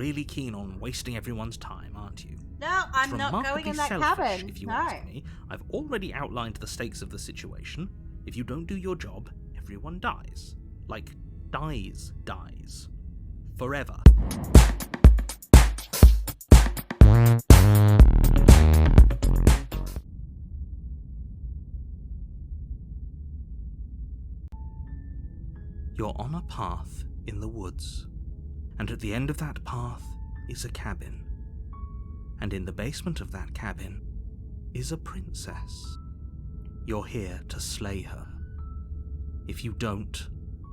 really keen on wasting everyone's time, aren't you? No, I'm not going in that cabin. If you No. ask me. I've already outlined the stakes of the situation. If you don't do your job, everyone dies. Like, dies. Forever. You're on a path in the woods, and at the end of that path is a cabin. And in the basement of that cabin is a princess. You're here to slay her. If you don't,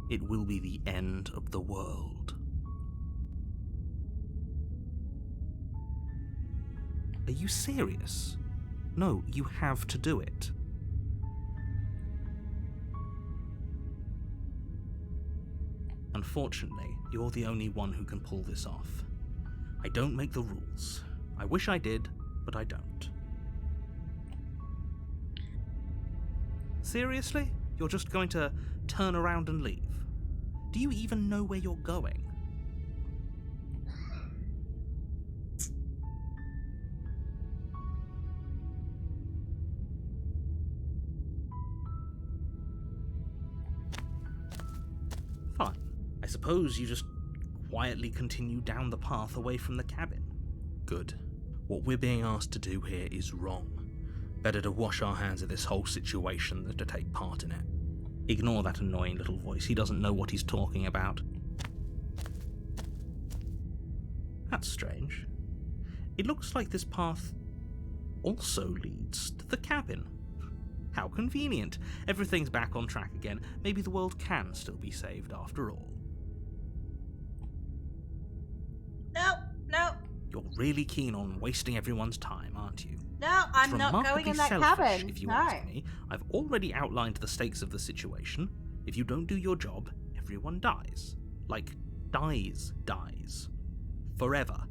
it will be the end of the world. Are you serious? No, you have to do it. Unfortunately, you're the only one who can pull this off. I don't make the rules. I wish I did, but I don't. Seriously? You're just going to turn around and leave? Do you even know where you're going? Fine. I suppose you just quietly continue down the path away from the cabin. Good. What we're being asked to do here is wrong. Better to wash our hands of this whole situation than to take part in it. Ignore that annoying little voice. He doesn't know what he's talking about. That's strange. It looks like this path also leads to the cabin. How convenient. Everything's back on track again. Maybe the world can still be saved after all. No. You're really keen on wasting everyone's time, aren't you? No, I'm not going in that cabin. If you No. ask me. I've already outlined the stakes of the situation. If you don't do your job, everyone dies. Like, dies. Forever.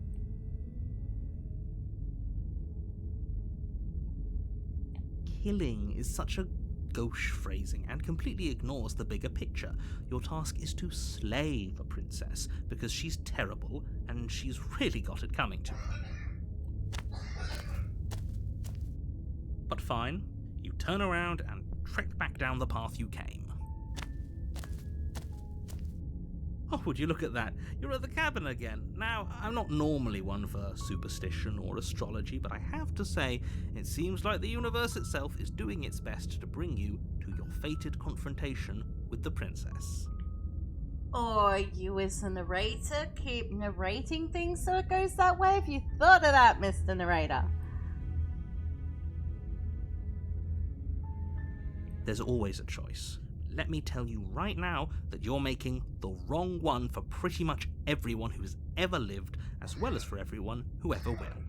Killing is such a gauche phrasing and completely ignores the bigger picture. Your task is to slay the princess, because she's terrible and she's really got it coming to her. But fine, you turn around and trek back down the path you came. Oh, would you look at that? You're at the cabin again. Now, I'm not normally one for superstition or astrology, but I have to say, it seems like the universe itself is doing its best to bring you to your fated confrontation with the princess. Or you as a narrator keep narrating things so it goes that way? Have you thought of that, Mr. Narrator? There's always a choice. Let me tell you right now that you're making the wrong one for pretty much everyone who has ever lived, as well as for everyone who ever will.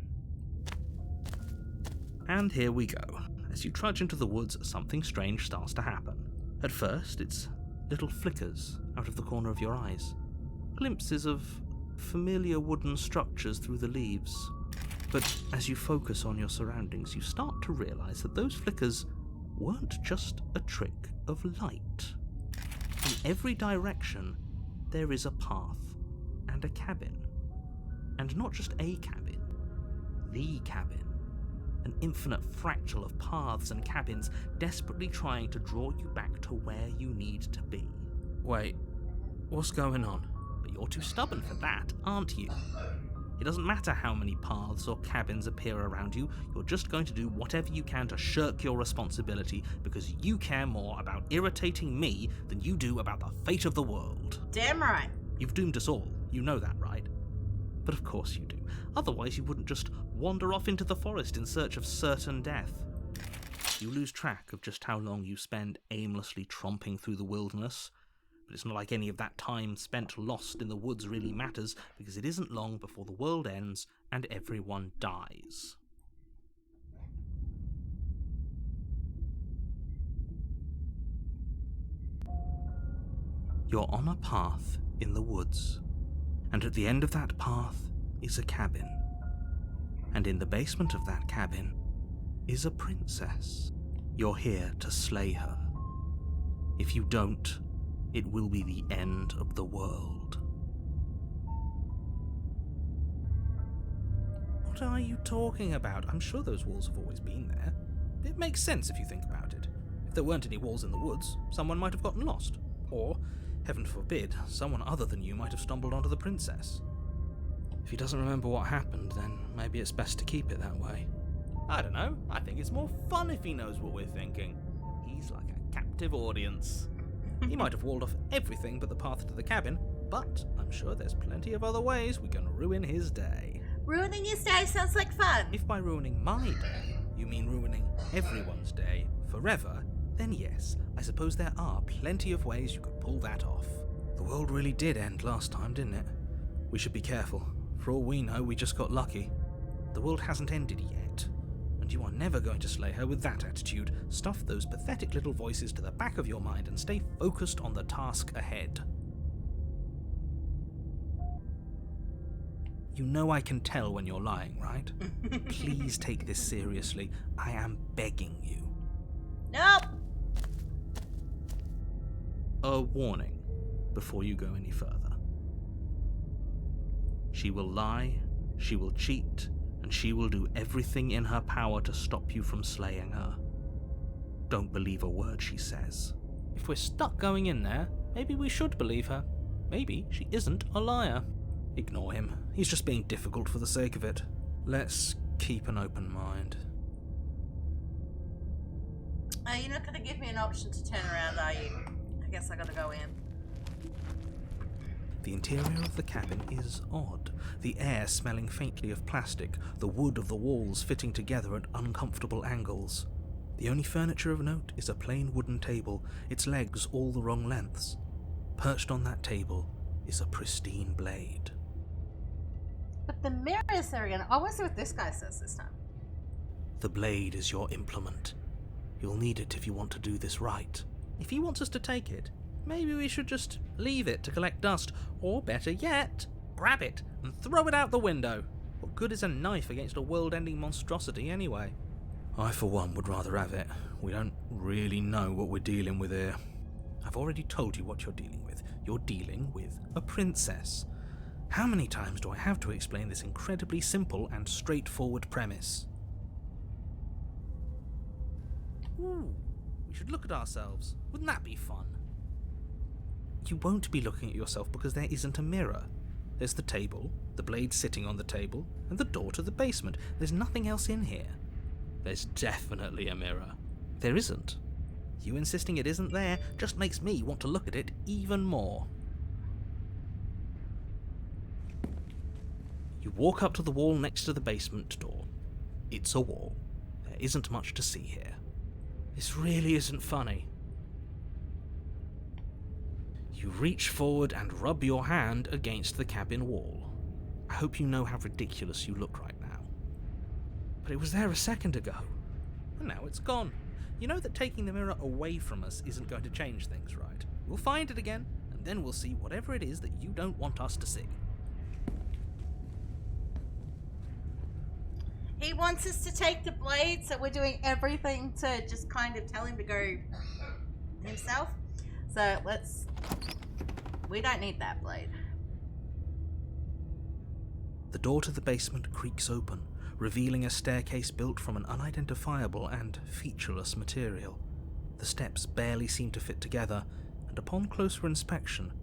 And here we go. As you trudge into the woods, something strange starts to happen. At first, it's little flickers out of the corner of your eyes. Glimpses of familiar wooden structures through the leaves. But as you focus on your surroundings, you start to realize that those flickers weren't just a trick of light. In every direction, there is a path and a cabin. And not just a cabin, the cabin. An infinite fractal of paths and cabins desperately trying to draw you back to where you need to be. Wait, what's going on? But you're too stubborn for that, aren't you? It doesn't matter how many paths or cabins appear around you, you're just going to do whatever you can to shirk your responsibility because you care more about irritating me than you do about the fate of the world. Damn right. You've doomed us all, you know that, right? But of course you do. Otherwise you wouldn't just wander off into the forest in search of certain death. You lose track of just how long you spend aimlessly tromping through the wilderness. But it's not like any of that time spent lost in the woods really matters, because it isn't long before the world ends and everyone dies. You're on a path in the woods, and at the end of that path is a cabin. And in the basement of that cabin is a princess. You're here to slay her. If you don't, it will be the end of the world. What are you talking about? I'm sure those walls have always been there. It makes sense if you think about it. If there weren't any walls in the woods, someone might have gotten lost. Or, heaven forbid, someone other than you might have stumbled onto the princess. If he doesn't remember what happened, then maybe it's best to keep it that way. I don't know. I think it's more fun if he knows what we're thinking. He's like a captive audience. He might have walled off everything but the path to the cabin, but I'm sure there's plenty of other ways we can ruin his day. Ruining his day sounds like fun. If by ruining my day, you mean ruining everyone's day forever, then yes, I suppose there are plenty of ways you could pull that off. The world really did end last time, didn't it? We should be careful. For all we know, we just got lucky. The world hasn't ended yet, and you are never going to slay her with that attitude. Stuff those pathetic little voices to the back of your mind and stay focused on the task ahead. You know I can tell when you're lying, right? Please take this seriously. I am begging you. Nope. A warning before you go any further. She will lie, she will cheat, and she will do everything in her power to stop you from slaying her. Don't believe a word she says. If we're stuck going in there, maybe we should believe her. Maybe she isn't a liar. Ignore him. He's just being difficult for the sake of it. Let's keep an open mind. You're not going to give me an option to turn around, are you? I guess I got to go in. The interior of the cabin is odd, the air smelling faintly of plastic, the wood of the walls fitting together at uncomfortable angles. The only furniture of note is a plain wooden table, its legs all the wrong lengths. Perched on that table is a pristine blade. But the mirror is there again. I want to see what this guy says this time. The blade is your implement. You'll need it if you want to do this right. If he wants us to take it, maybe we should just leave it to collect dust, or better yet, grab it and throw it out the window. What good is a knife against a world-ending monstrosity anyway? I, for one, would rather have it. We don't really know what we're dealing with here. I've already told you what you're dealing with. You're dealing with a princess. How many times do I have to explain this incredibly simple and straightforward premise? Ooh, we should look at ourselves. Wouldn't that be fun? You won't be looking at yourself because there isn't a mirror. There's the table, the blade sitting on the table, and the door to the basement. There's nothing else in here. There's definitely a mirror. There isn't. You insisting it isn't there just makes me want to look at it even more. You walk up to the wall next to the basement door. It's a wall. There isn't much to see here. This really isn't funny. You reach forward and rub your hand against the cabin wall. I hope you know how ridiculous you look right now. But it was there a second ago, and now it's gone. You know that taking the mirror away from us isn't going to change things, right? We'll find it again, and then we'll see whatever it is that you don't want us to see. He wants us to take the blade, so we're doing everything to just kind of tell him to go himself. So we don't need that blade. The door to the basement creaks open, revealing a staircase built from an unidentifiable and featureless material. The steps barely seem to fit together, and upon closer inspection,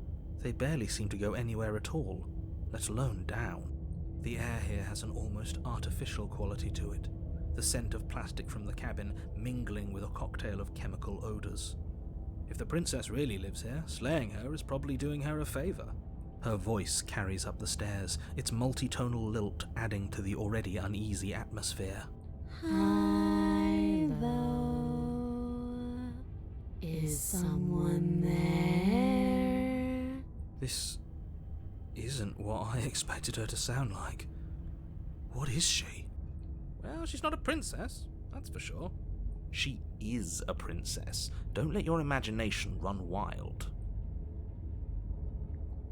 they barely seem to go anywhere at all, let alone down. The air here has an almost artificial quality to it, the scent of plastic from the cabin mingling with a cocktail of chemical odours. If the princess really lives here, slaying her is probably doing her a favour. Her voice carries up the stairs, its multitonal lilt adding to the already uneasy atmosphere. Hi, though. Is someone there? This isn't what I expected her to sound like. What is she? Well, she's not a princess, that's for sure. She is a princess. Don't let your imagination run wild.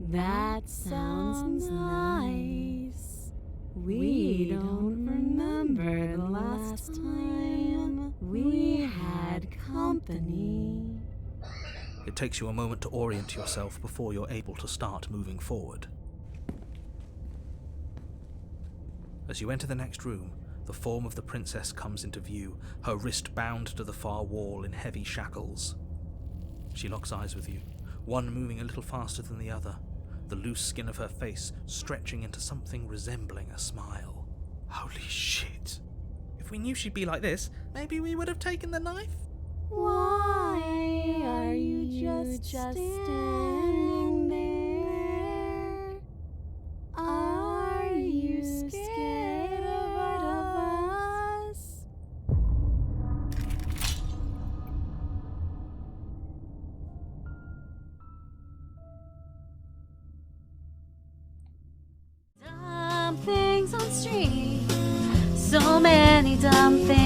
That sounds nice. We don't remember the last time we had company. It takes you a moment to orient yourself before you're able to start moving forward. As you enter the next room, the form of the princess comes into view, her wrist bound to the far wall in heavy shackles. She locks eyes with you, one moving a little faster than the other, the loose skin of her face stretching into something resembling a smile. Holy shit. If we knew she'd be like this, maybe we would have taken the knife? Why are you just standing there? Are you scared of us? Dumb things on street. So many dumb things.